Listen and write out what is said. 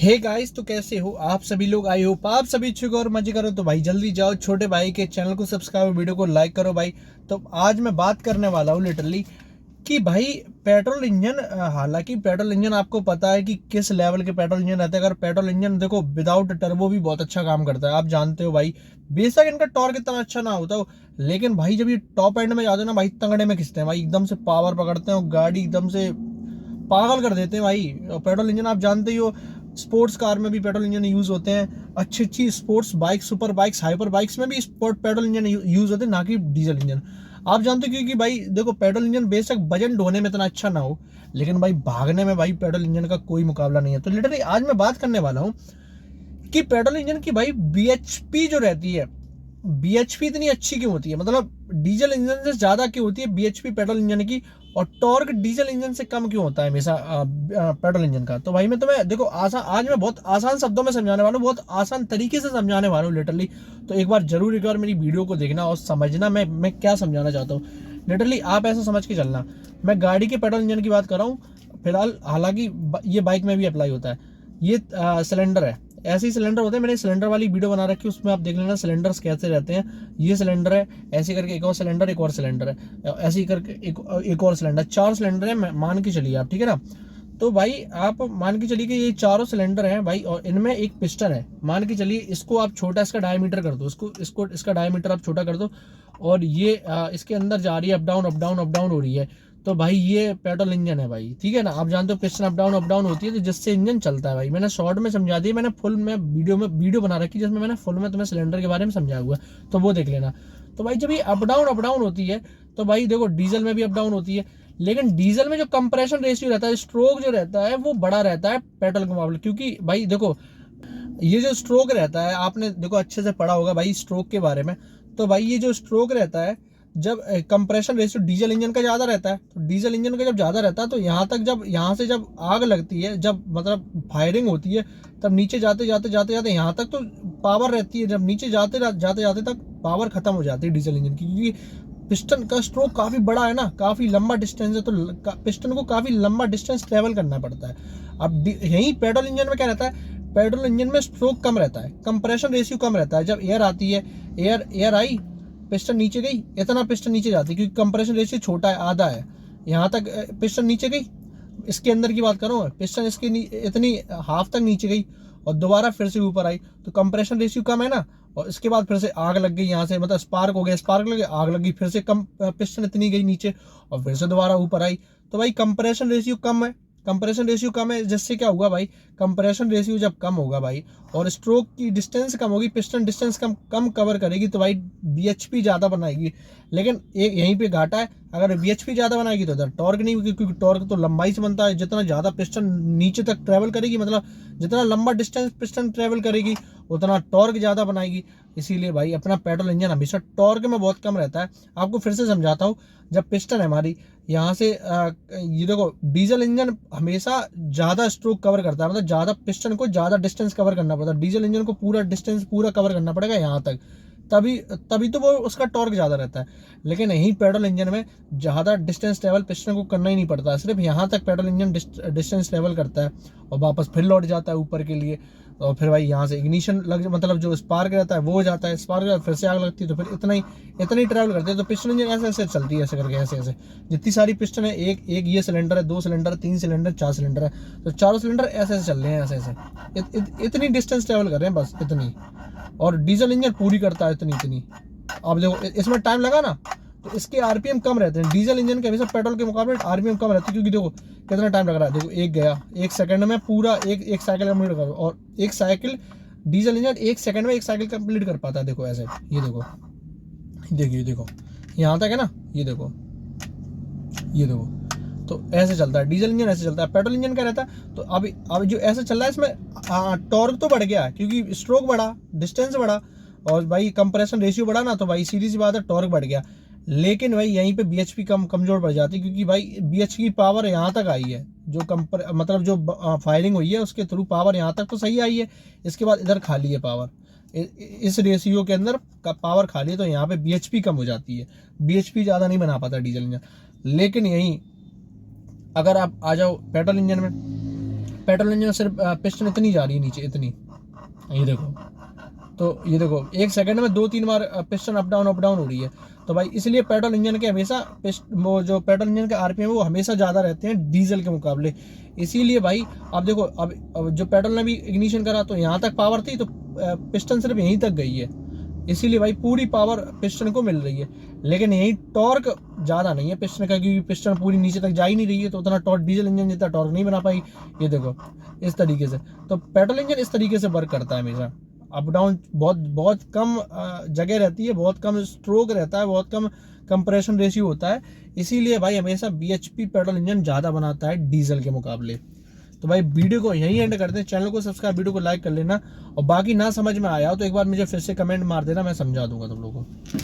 Hey guys, तो कैसे हो आप सभी लोग। आई होप आप सभी अच्छे हो और मजे करो। तो भाई जल्दी जाओ, छोटे भाई के चैनल को सब्सक्राइब, वीडियो को लाइक करो भाई। तो आज मैं बात करने वाला हूँ लिटरली कि भाई पेट्रोल इंजन, हालांकि पेट्रोल इंजन आपको पता है कि किस लेवल के पेट्रोल इंजन रहते हैं। अगर पेट्रोल इंजन देखो विदाउट टर्बो भी बहुत अच्छा काम करता है, आप जानते हो भाई। बेशक इनका टॉर्क इतना अच्छा ना होता हो, लेकिन भाई जब ये टॉप एंड में जाते हैं ना भाई, तंगड़े में खिंचते हैं भाई, एकदम से पावर पकड़ते हैं और गाड़ी एकदम से पागल कर देते हैं भाई। और पेट्रोल इंजन आप जानते ही हो, स्पोर्ट्स कार में भी पेट्रोल इंजन यूज होते हैं। अच्छी अच्छी sports bike, super bikes, hyper bikes में भी स्पोर्ट पेट्रोल इंजन यूज होते हैं, ना कि डीजल इंजन। आप जानते हो क्योंकि भाई देखो, पेट्रोल इंजन बेशक वजन ढोने में इतना अच्छा ना हो, लेकिन भाई भागने में भाई पेट्रोल इंजन का कोई मुकाबला नहीं है। तो लिटरली आज मैं बात करने वाला हूँ कि पेट्रोल इंजन की भाई बीएचपी जो रहती है, बीएचपी इतनी अच्छी क्यों होती है, मतलब डीजल इंजन से ज्यादा क्यों होती है बीएचपी पेट्रोल इंजन की, और टॉर्क डीजल इंजन से कम क्यों होता है हमेशा पेट्रोल इंजन का। तो भाई मैं तुम्हें देखो आज मैं बहुत आसान शब्दों में समझाने वाला हूँ, बहुत आसान तरीके से समझाने वाला हूँ लिटरली। तो एक बार मेरी वीडियो को देखना और समझना मैं क्या समझाना चाहता हूँ। लिटरली आप ऐसा समझ के चलना, मैं गाड़ी के पेट्रोल इंजन की बात कर रहा हूँ फिलहाल, हालांकि ये बाइक में भी अप्लाई होता है। ये सिलेंडर है, ऐसे ही सिलेंडर होते हैं। मैंने सिलेंडर वाली वीडियो बना रखी है, उसमें आप देख लेना सिलेंडर्स कैसे रहते हैं। ये सिलेंडर है, ऐसे करके एक और सिलेंडर, एक और सिलेंडर है, ऐसे ही करके एक और सिलेंडर, 4 सिलेंडर है मान के चलिए आप, ठीक है ना। तो भाई आप मान के चलिए कि ये चारों सिलेंडर हैं भाई, और इनमें एक पिस्टन है। मान के चलिए इसको आप छोटा, इसका डायमीटर कर दो, इसका डायमीटर आप छोटा कर दो, और ये इसके अंदर जा रही है, अप डाउन हो रही है। तो भाई ये पेट्रोल इंजन है भाई, ठीक है ना। आप जानते हो पिस्टन अप डाउन होती है, तो जिससे इंजन चलता है भाई। मैंने शॉर्ट में समझा दिया, मैंने फुल में वीडियो बना रखी जिसमें मैंने फुल में तुम्हें सिलेंडर के बारे में समझाया हुआ है, तो वो देख लेना। तो भाई जब ये अप डाउन होती है, तो भाई देखो डीजल में भी अप डाउन होती है, लेकिन डीजल में जो कंप्रेशन रेशियो रहता है, स्ट्रोक जो रहता है, वो बड़ा रहता है पेट्रोल के मुकाबले। क्योंकि भाई देखो, ये जो स्ट्रोक रहता है, आपने देखो अच्छे से पढ़ा होगा भाई स्ट्रोक के बारे में। तो भाई ये जो स्ट्रोक रहता है, जब कंप्रेशन रेशियो डीजल इंजन का ज्यादा रहता है, तो डीजल इंजन का जब ज्यादा रहता है, तो यहाँ तक जब यहाँ से जब आग लगती है, जब मतलब फायरिंग होती है, तब नीचे जाते जाते यहाँ तक तो पावर रहती है। जब नीचे जाते जाते तक पावर खत्म हो जाती है डीजल इंजन की, क्योंकि पिस्टन का स्ट्रोक काफी बड़ा है ना, काफी लंबा डिस्टेंस है, तो पिस्टन को काफी लंबा डिस्टेंस ट्रेवल करना पड़ता है। अब यही पेट्रोल इंजन में क्या रहता है, पेट्रोल इंजन में स्ट्रोक कम रहता है, कंप्रेशन रेशियो कम रहता है। जब एयर आती है, एयर आई, पिस्टन नीचे गई, इतना पिस्टन नीचे जाती है, क्योंकि कंप्रेशन रेशियो छोटा है, आधा है। यहाँ तक पिस्टन नीचे गई, इसके अंदर की बात करूँ, पिस्टन इसकी इतनी हाफ तक नीचे गई और दोबारा फिर से ऊपर आई, तो कंप्रेशन रेशियो कम है ना। और इसके बाद फिर से आग लग गई, यहाँ से मतलब स्पार्क हो गया, स्पार्क लगे, आग लग गई, फिर से कम पिस्टन इतनी गई नीचे और फिर से दोबारा ऊपर आई। तो भाई कंप्रेशन रेशियो कम है, कंप्रेशन रेशियो कम है, जिससे क्या होगा भाई, कंप्रेशन रेशियो जब कम होगा भाई, और स्ट्रोक की डिस्टेंस कम होगी, पिस्टन डिस्टेंस कम कवर करेगी, तो भाई बीएचपी ज्यादा बनाएगी। लेकिन एक यहीं पे घाटा है, अगर बीएचपी ज्यादा बनाएगी तो इधर टॉर्क नहीं होगी, क्योंकि टॉर्क तो लंबाई से बनता है। जितना ज्यादा पिस्टन नीचे तक ट्रेवल करेगी, मतलब जितना लंबा डिस्टेंस पिस्टन ट्रेवल करेगी, उतना टॉर्क ज्यादा बनाएगी। इसीलिए भाई अपना पेट्रोल इंजन हमेशा टॉर्क में बहुत कम रहता है। आपको फिर से समझाता हूँ, जब पिस्टन है हमारी यहाँ से ये देखो, डीजल इंजन हमेशा ज्यादा स्ट्रोक कवर करता है, मतलब ज्यादा पिस्टन को ज्यादा डिस्टेंस कवर करना पड़ता है। डीजल इंजन को पूरा डिस्टेंस पूरा कवर करना पड़ेगा यहाँ तक, तभी तभी तो वो उसका टॉर्क ज्यादा रहता है। लेकिन यही पेट्रोल इंजन में ज्यादा डिस्टेंस ट्रेवल पिस्टन को करना ही नहीं पड़ता, सिर्फ यहाँ तक पेट्रोल इंजन डिस्टेंस ट्रेवल करता है और वापस फिर लौट जाता है ऊपर के लिए। और फिर भाई यहाँ से इग्निशन लग, मतलब जो स्पार्क रहता है वो हो जाता है, स्पार्क फिर से आग लगती है, तो फिर इतना ही ट्रैवल करते हैं। तो पिस्टन इंजन ऐसे ऐसे चलती है, ऐसे करके ऐसे ऐसे जितनी सारी पिस्टन है, एक एक ये सिलेंडर है, 2 सिलेंडर, 3 सिलेंडर, 4 सिलेंडर है, तो चारों सिलेंडर ऐसे ऐसे चल रहे हैं, ऐसे ऐसे इतनी डिस्टेंस ट्रेवल कर रहे हैं, बस इतनी। और डीजल इंजन पूरी करता है इतनी। अब देखो इसमें टाइम लगा ना, तो इसके आरपीएम कम रहते हैं। डीजल इंजन के हमेशा पेट्रोल के मुकाबले आरपीएम कम रहते हैं, क्योंकि देखो कितना टाइम लग रहा है। देखो एक गया, 1 सेकंड में पूरा एक साइकिल कंप्लीट कर, और एक साइकिल डीजल इंजन 1 सेकंड में 1 साइकिल कंप्लीट कर पाता है। देखो ऐसे, ये देखो यहाँ तक है ना, ये देखो तो ऐसे चलता है डीजल इंजन, ऐसे चलता है। पेट्रोल इंजन क्या रहता है, तो अब जो ऐसे चल रहा है, इसमें टॉर्क तो बढ़ गया क्योंकि स्ट्रोक बढ़ा, डिस्टेंस बढ़ा, और भाई कंप्रेशन रेशियो बढ़ा ना, तो भाई सीधी सी बात है टॉर्क बढ़ गया। लेकिन भाई यहीं पे बीएचपी कमजोर पड़ जाती है, क्योंकि भाई बीएचपी की पावर यहाँ तक आई है, जो मतलब जो फायरिंग हुई है उसके थ्रू पावर यहाँ तक तो सही आई है, इसके बाद इधर खाली है पावर, इस रेशियो के अंदर का पावर खाली है, तो यहाँ पे बीएचपी कम हो जाती है, बीएचपी ज्यादा नहीं बना पाता डीजल इंजन। लेकिन यही अगर आप आ जाओ पेट्रोल इंजन में, पेट्रोल इंजन सिर्फ पिस्टन इतनी जा रही है नीचे, इतनी, ये देखो, तो ये देखो 1 सेकंड में 2-3 बार पिस्टन अप डाउन हो रही है। तो भाई इसलिए पेट्रोल इंजन के हमेशा वो जो पेट्रोल इंजन के आरपीएम वो हमेशा ज़्यादा रहते हैं डीजल के मुकाबले। इसीलिए भाई अब देखो, अब जो पेट्रोल ने भी इग्निशन करा तो यहाँ तक पावर थी, तो पिस्टन सिर्फ यहीं तक गई है। इसीलिए भाई पूरी पावर पिस्टन को मिल रही है, लेकिन यही टॉर्क ज़्यादा नहीं है पिस्टन का, क्योंकि पिस्टन पूरी नीचे तक जा ही नहीं रही है, तो उतना टॉर्क डीजल इंजन जितना टॉर्क नहीं बना पाई। ये देखो इस तरीके से, तो पेट्रोल इंजन इस तरीके से वर्क करता है हमेशा। अप डाउन बहुत कम जगह रहती है, बहुत कम स्ट्रोक रहता है, बहुत कम कंप्रेशन रेशियो होता है। इसीलिए भाई हमेशा बीएचपी पेट्रोल इंजन ज़्यादा बनाता है डीजल के मुकाबले। तो भाई वीडियो को यहीं एंड करते हैं, चैनल को सब्सक्राइब, वीडियो को लाइक कर लेना, और बाकी ना समझ में आया हो तो एक बार मुझे फिर से कमेंट मार देना, मैं समझा दूंगा तुम लोगों को।